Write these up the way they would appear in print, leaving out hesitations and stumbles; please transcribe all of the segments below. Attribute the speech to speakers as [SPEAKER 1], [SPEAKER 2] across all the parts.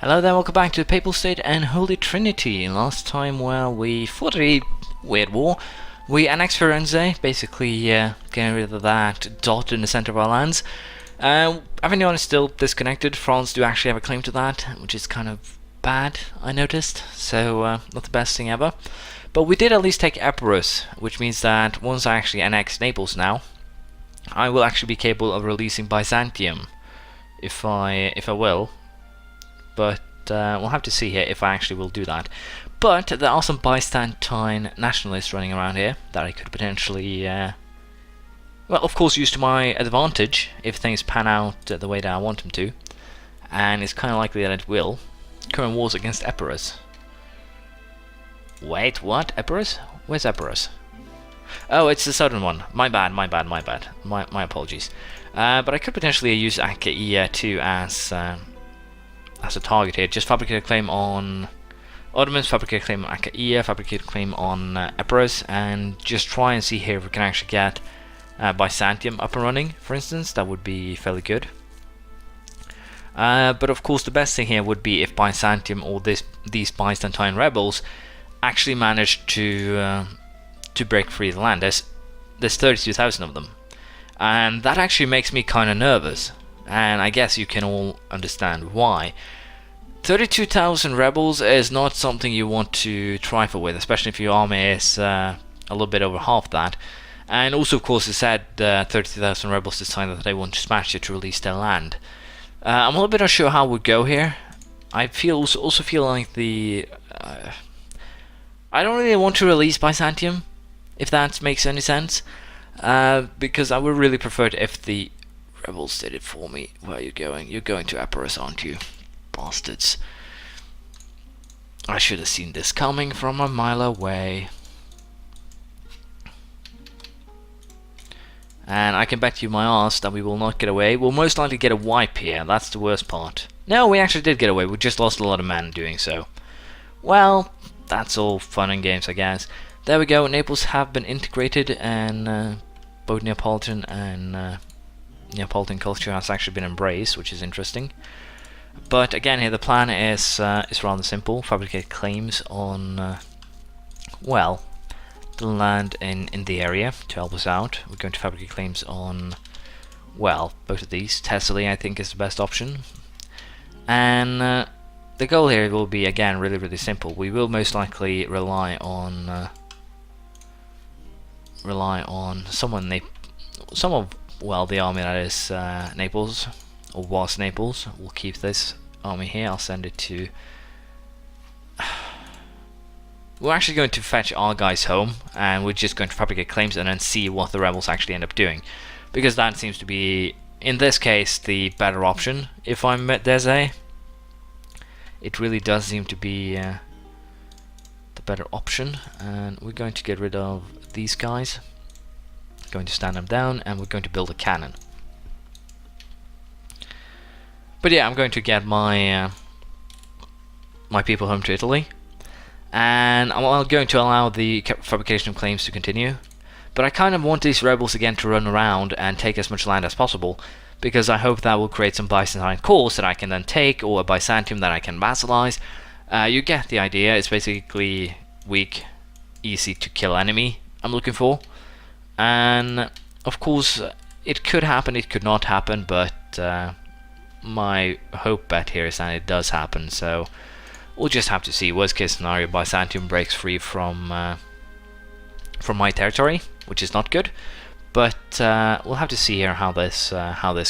[SPEAKER 1] Hello there, welcome back to the Papal State and Holy Trinity. Last time, well, we fought a weird war. We annexed Firenze, basically getting rid of that dot in the center of our lands. Avignon is still disconnected. France do actually have a claim to that, which is kind of bad, I noticed. So, not the best thing ever. But we did at least take Epirus, which means that once I actually annex Naples now, I will actually be capable of releasing Byzantium, if I will. But we'll have to see here if I actually will do that. But there are some Byzantine nationalists running around here that I could potentially, well, of course, use to my advantage if things pan out the way that I want them to. And it's kind of likely that it will. Current wars against Epirus. Wait, what? Epirus? Where's Epirus? Oh, it's the southern one. My bad. My apologies. But I could potentially use Achaia too as a target here. Just fabricate a claim on Ottomans, fabricate a claim on Achaia, fabricate a claim on Epirus, and just try and see here if we can actually get Byzantium up and running, for instance. That would be fairly good. But of course the best thing here would be if Byzantium or these Byzantine rebels actually managed to break free of the land. There's 32,000 of them, and that actually makes me kind of nervous. And I guess you can all understand why. 32,000 rebels is not something you want to trifle with, especially if your army is a little bit over half that. And also, of course, it said 32,000 rebels decided that they want to smash it to release their land. I'm a little bit unsure how it would go here. I also feel like the... I don't really want to release Byzantium, if that makes any sense. Because I would really prefer it if the rebels did it for me. Where are you going? You're going to Epirus, aren't you? Bastards. I should have seen this coming from a mile away. And I can bet you my ass that we will not get away. We'll most likely get a wipe here. That's the worst part. No, we actually did get away. We just lost a lot of men doing so. Well, that's all fun and games, I guess. There we go. Naples have been integrated, and both Neapolitan and Neapolitan culture has actually been embraced, which is interesting. But again, here the plan is rather simple: fabricate claims on, well, the land in the area to help us out. We're going to fabricate claims on, well, both of these. Thessaly, I think, is the best option. And the goal here will be, again, really simple. We will most likely rely on some of well, the army that is Naples, or was Naples. We'll keep this army here. I'll send it to... We're actually going to fetch our guys home, and we're just going to fabricate claims and then see what the rebels actually end up doing. Because that seems to be, in this case, the better option, if I'm Dese. It really does seem to be the better option, and we're going to get rid of these guys. Going to stand them down, and we're going to build a cannon. But yeah, I'm going to get my my people home to Italy, and I'm going to allow the fabrication of claims to continue. But I kind of want these rebels again to run around and take as much land as possible, because I hope that will create some Byzantine cores that I can then take, or a Byzantium that I can vassalize. You get the idea. It's basically weak, easy to kill enemy I'm looking for. And of course, it could happen, it could not happen, but my hope bet here is that it does happen. So we'll just have to see. Worst case scenario, Byzantium breaks free from my territory, which is not good. But we'll have to see here how this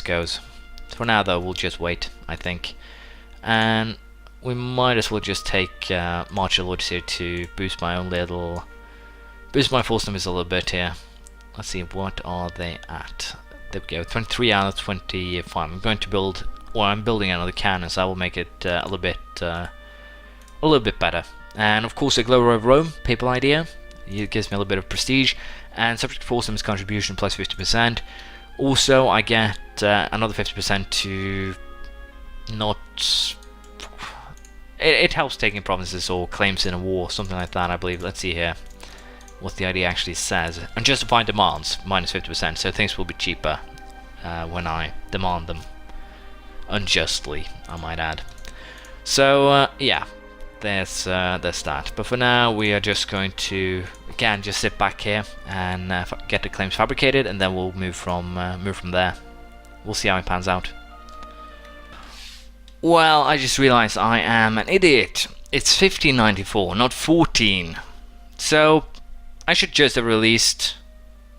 [SPEAKER 1] goes. For now, though, we'll just wait, I think, and we might as well just take martial orders here to boost my force numbers a little bit here. Let's see, what are they at? There we go, 23 out of 25. I'm going to build, or I'm building another cannon, so I will make it a little bit better. And of course, a glower over Rome, papal idea. It gives me a little bit of prestige, and subject force numbers contribution plus 50%. Also, I get another 50% to not. It helps taking provinces or claims in a war, something like that, I believe. Let's see here what the idea actually says. Unjustified demands, minus 50%, so things will be cheaper when I demand them. Unjustly, I might add. So yeah, there's that. But for now, we are just going to again just sit back here and get the claims fabricated, and then we'll move from there. We'll see how it pans out. Well, I just realized I am an idiot. It's 1594, not 14. So I should just have released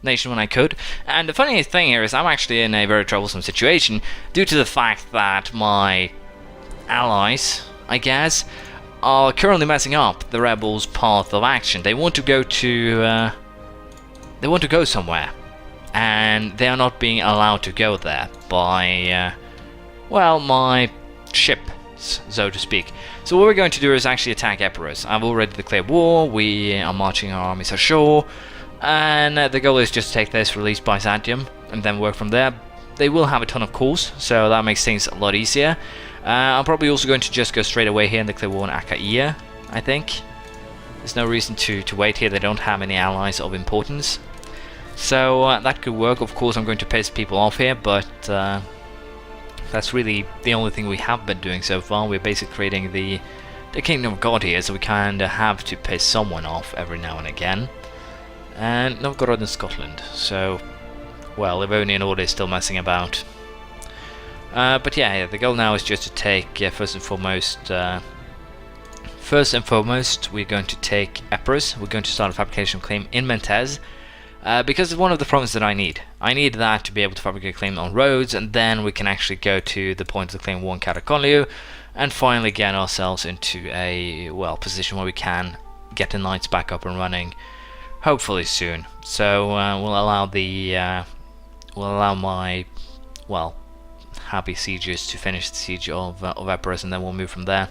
[SPEAKER 1] nation when I could. And the funniest thing here is I'm actually in a very troublesome situation due to the fact that my allies, I guess, are currently messing up the rebels' path of action. They want to go to somewhere, and they are not being allowed to go there by well, my ships, so to speak. So what we're going to do is actually attack Epirus. I've already declared war, we are marching our armies ashore, and the goal is just to take this, release Byzantium, and then work from there. They will have a ton of cores, so that makes things a lot easier. I'm probably also going to just go straight away here and declare war on Achaia, I think. There's no reason to wait here, they don't have any allies of importance. So that could work. Of course I'm going to piss people off here, but that's really the only thing we have been doing so far. We're basically creating the Kingdom of God here, so we kind of have to piss someone off every now and again. And Novgorod in Scotland, so, well, Livonian Order is still messing about. But yeah, the goal now is just to take, first and foremost, we're going to take Epirus. We're going to start a fabrication claim in Mentez. Because it's one of the provinces that I need. I need that to be able to fabricate a claim on roads, and then we can actually go to the point of the claim 1 Catacolio, and finally get ourselves into a, well, position where we can get the knights back up and running, hopefully soon. So we'll allow my, well, happy siegers to finish the siege of Epirus, and then we'll move from there.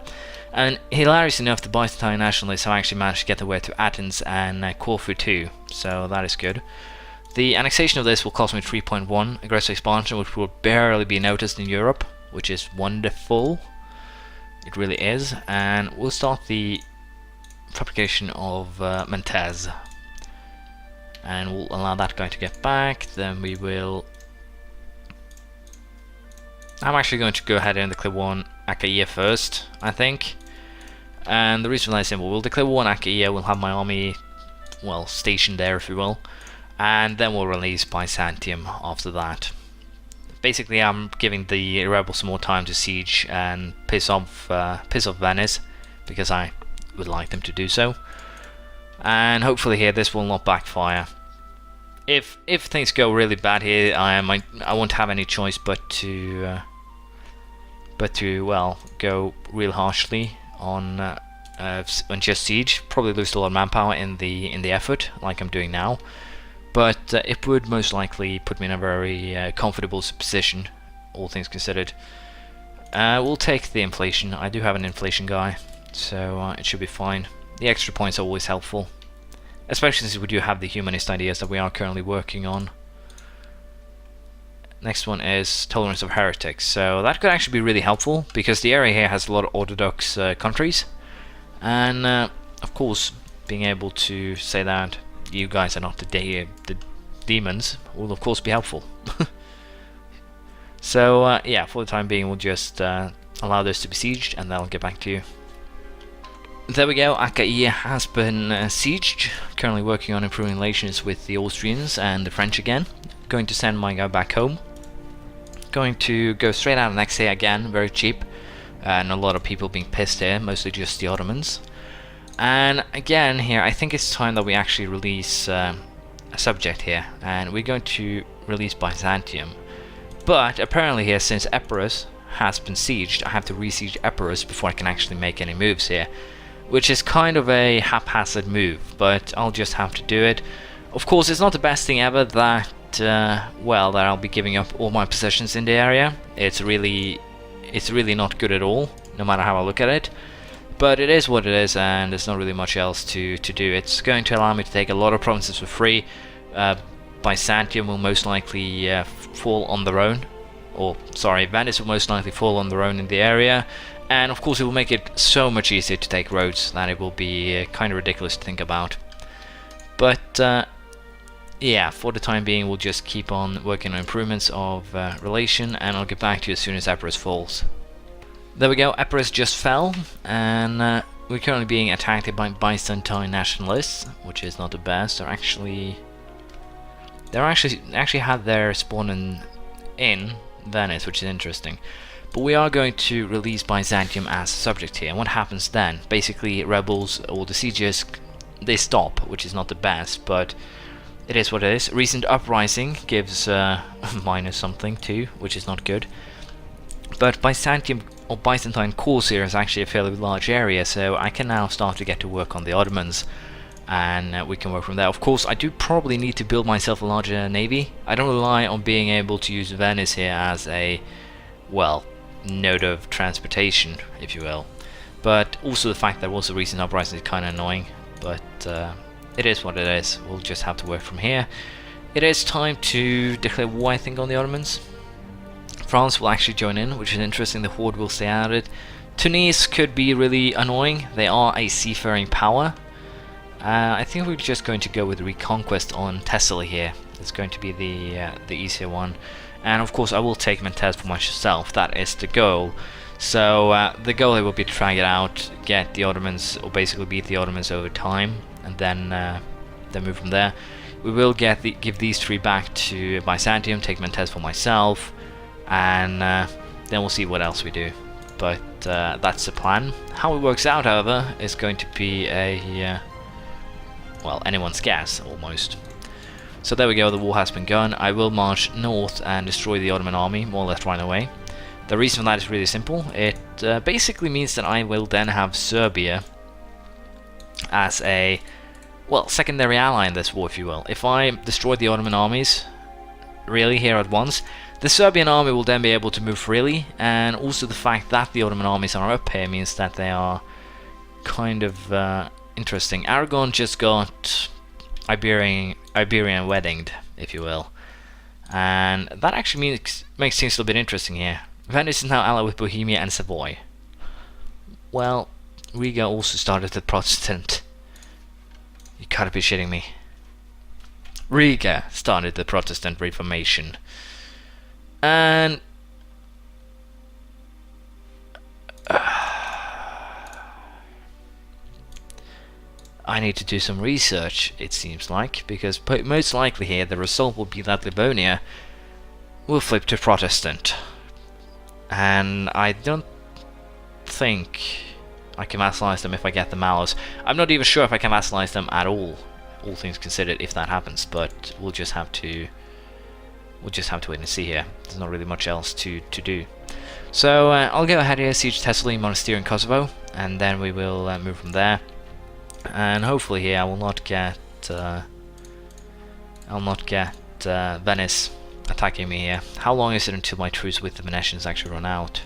[SPEAKER 1] And hilarious enough, the Byzantine nationalists have actually managed to get their way to Athens and Corfu too, so that is good. The annexation of this will cost me 3.1 aggressive expansion, which will barely be noticed in Europe, which is wonderful. It really is. And we'll start the fabrication of Mentez, and we'll allow that guy to get back. Then we will. I'm actually going to go ahead and declare war on Achaia first, I think. And the reason is simple. We'll declare war on Achaia, we'll have my army, well, stationed there, if you will. And then we'll release Byzantium after that. Basically, I'm giving the rebels some more time to siege and piss off Venice, because I would like them to do so. And hopefully here, this will not backfire. If things go really bad here, I won't have any choice but to well, go real harshly on just siege. Probably lose a lot of manpower in the effort, like I'm doing now. But it would most likely put me in a very comfortable position, all things considered. We'll take the inflation. I do have an inflation guy, so it should be fine. The extra points are always helpful, especially since we do have the humanist ideas that we are currently working on. Next one is tolerance of heretics. So that could actually be really helpful, because the area here has a lot of Orthodox countries, and of course, being able to say that you guys are not the demons will of course be helpful. So yeah, for the time being, we'll just allow this to be sieged, and then I'll get back to you. There we go, Achaia has been sieged. Currently working on improving relations with the Austrians and the French again. Going to send my guy back home. Going to go straight out of next here again, very cheap. And a lot of people being pissed here, mostly just the Ottomans. And again here, I think it's time that we actually release a subject here. And we're going to release Byzantium. But apparently here, since Epirus has been sieged, I have to re-siege Epirus before I can actually make any moves here. Which is kind of a haphazard move, but I'll just have to do it. Of course, it's not the best thing ever that, well, that I'll be giving up all my possessions in the area. It's really not good at all, no matter how I look at it. But it is what it is, and there's not really much else to do. It's going to allow me to take a lot of provinces for free. Byzantium will most likely fall on their own. Or, sorry, Venice will most likely fall on their own in the area. And of course it will make it so much easier to take roads that it will be kind of ridiculous to think about. But yeah, for the time being we'll just keep on working on improvements of relation, and I'll get back to you as soon as Epirus falls. There we go, Epirus just fell, and we're currently being attacked by Byzantine nationalists, which is not the best. They're actually had their spawn in Venice, which is interesting. But we are going to release Byzantium as a subject here, and what happens then? Basically, rebels or the sieges, they stop, which is not the best, but it is what it is. Recent uprising gives minus something too, which is not good. But Byzantium or Byzantine cause here is actually a fairly large area, so I can now start to get to work on the Ottomans, and we can work from there. Of course, I do probably need to build myself a larger navy. I don't rely on being able to use Venice here as a, well, node of transportation, if you will. But also the fact that there was a recent uprising is kind of annoying, but it is what it is. We'll just have to work from here. It is time to declare war, I think, on the Ottomans. France will actually join in, which is interesting. The Horde will stay out of it. Tunis could be really annoying. They are a seafaring power. I think we're just going to go with Reconquest on Thessaly here. It's going to be the easier one. And of course I will take Mentes for myself. That is the goal. So the goal here will be to drag it out, get the Ottomans, or basically beat the Ottomans over time, and then move from there. We will give these three back to Byzantium, take Mentes for myself, and then we'll see what else we do. But that's the plan. How it works out, however, is going to be a well, anyone's guess almost. So there we go, the war has been begun. I will march north and destroy the Ottoman army more or less right away. The reason for that is really simple. It basically means that I will then have Serbia as a, well, secondary ally in this war, if you will. If I destroy the Ottoman armies really here at once, the Serbian army will then be able to move freely, and also the fact that the Ottoman armies are up here means that they are kind of interesting. Aragon just got Iberian weddinged, if you will, and that actually makes things a little bit interesting here. Venice is now allied with Bohemia and Savoy. Well, Riga also started the Protestant. You gotta be shitting me. Riga started the Protestant Reformation. And I need to do some research, it seems like, because most likely here the result will be that Livonia will flip to Protestant. And I don't think I can vassalize them if I get the Mallows. I'm not even sure if I can vassalize them at all things considered, if that happens, but we'll just have to wait and see here. There's not really much else to do. So I'll go ahead here, siege Thessaly, Monastir and Kosovo, and then we will move from there. And hopefully here I will not get Venice attacking me here. How long is it until my truce with the Venetians actually run out?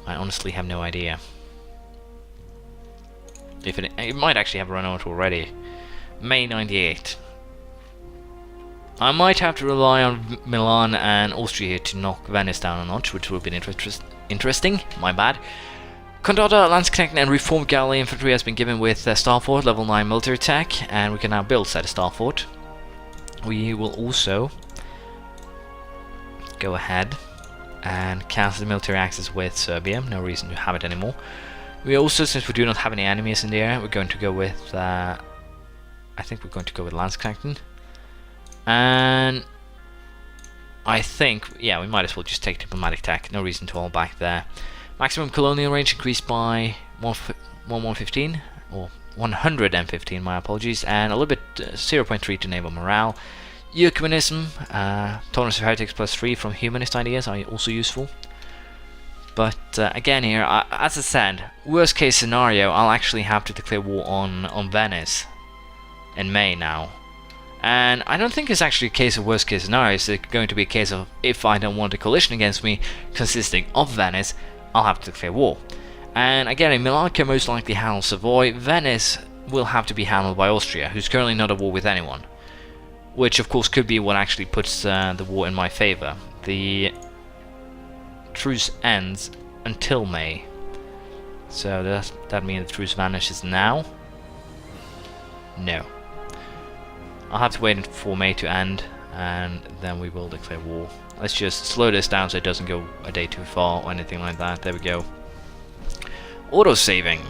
[SPEAKER 1] I honestly have no idea. If it might actually have run out already. May 98. I might have to rely on Milan and Austria here to knock Venice down a notch, which would be interesting. My bad. Condotta, Landsknechten and Reformed Galley Infantry has been given with Star Fort, level 9 military tech, and we can now build said Star Fort. We will also go ahead and cancel the military access with Serbia. No reason to have it anymore. We also, since we do not have any enemies in the area, we're going to go with I think we're going to go with Landsknechten. And I think, yeah, we might as well just take diplomatic tech. No reason to hold back there. Maximum colonial range increased by 115 or 115. My apologies, and a little bit 0.3 to naval morale. Ecumenism, tolerance of heretics +3 from humanist ideas are also useful. But again here, as I said, worst case scenario, I'll actually have to declare war on Venice in May now. And I don't think it's actually a case of worst case scenario. It's going to be a case of if I don't want a coalition against me consisting of Venice, I'll have to declare war. And again, Milan can most likely handle Savoy. Venice will have to be handled by Austria, who's currently not at war with anyone. Which of course could be what actually puts the war in my favor. The truce ends until May. So that means the truce vanishes now? No. I'll have to wait for May to end. and then we will declare war. Let's just slow this down so it doesn't go a day too far or anything like that. There we go. Auto-saving,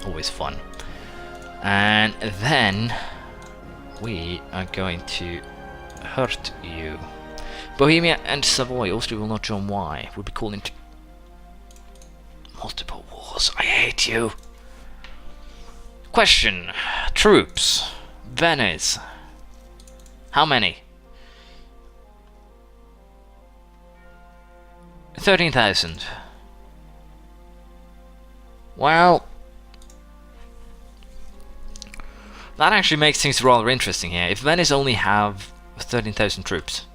[SPEAKER 1] always fun. And then we are going to hurt you. Bohemia and Savoy. Austria will not join. Why? Would be called into multiple wars. I hate you. Question. Troops. Venice. How many? 13,000. Well, that actually makes things rather interesting here. If Venice only have 13,000 troops,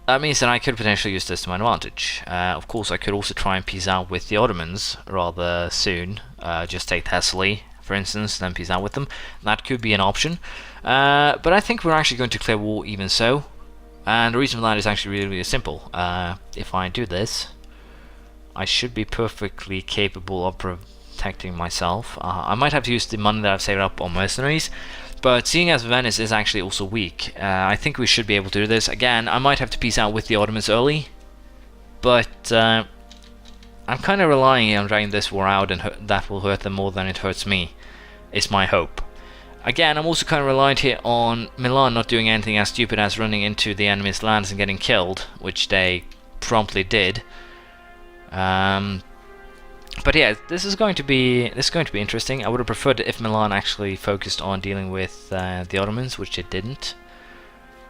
[SPEAKER 1] that means that I could potentially use this to my advantage. Of course, I could also try and peace out with the Ottomans rather soon. Just take Thessaly, for instance, then peace out with them. That could be an option. But I think we're actually going to declare war even so. And the reason for that is actually really, really simple. If I do this, I should be perfectly capable of protecting myself. I might have to use the money that I've saved up on mercenaries, but seeing as Venice is actually also weak, I think we should be able to do this. Again, I might have to peace out with the Ottomans early, but I'm kind of relying on dragging this war out, and that will hurt them more than it hurts me, is my hope. Again, I'm also kind of reliant here on Milan not doing anything as stupid as running into the enemy's lands and getting killed, which they promptly did. But yeah, this is going to be interesting. I would have preferred it if Milan actually focused on dealing with the Ottomans, which it didn't.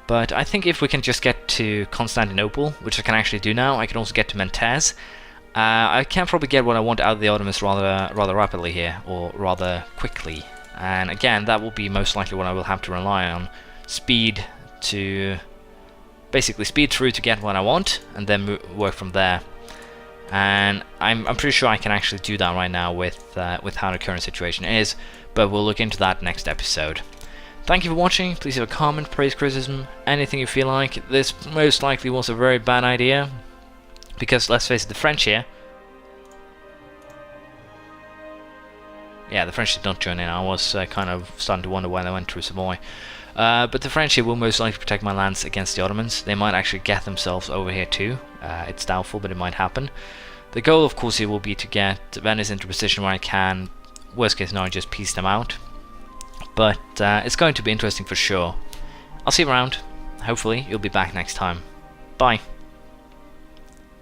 [SPEAKER 1] But I think if we can just get to Constantinople, which I can actually do now, I can also get to Mentez. I can probably get what I want out of the Ottomans rather rapidly here, or rather quickly. And again, that will be most likely what I will have to rely on. Speed to... basically speed through to get what I want, and then work from there. And I'm pretty sure I can actually do that right now with how the current situation is, but we'll look into that next episode. Thank you for watching. Please leave a comment, praise, criticism, anything you feel like. This most likely was a very bad idea, because let's face it, the French here... yeah, the French did not join in. I was kind of starting to wonder why they went through Savoy. But the French here will most likely protect my lands against the Ottomans. They might actually get themselves over here too. It's doubtful, but it might happen. The goal, of course, here will be to get Venice into a position where I can, worst case scenario, just peace them out. But it's going to be interesting for sure. I'll see you around. Hopefully, you'll be back next time. Bye.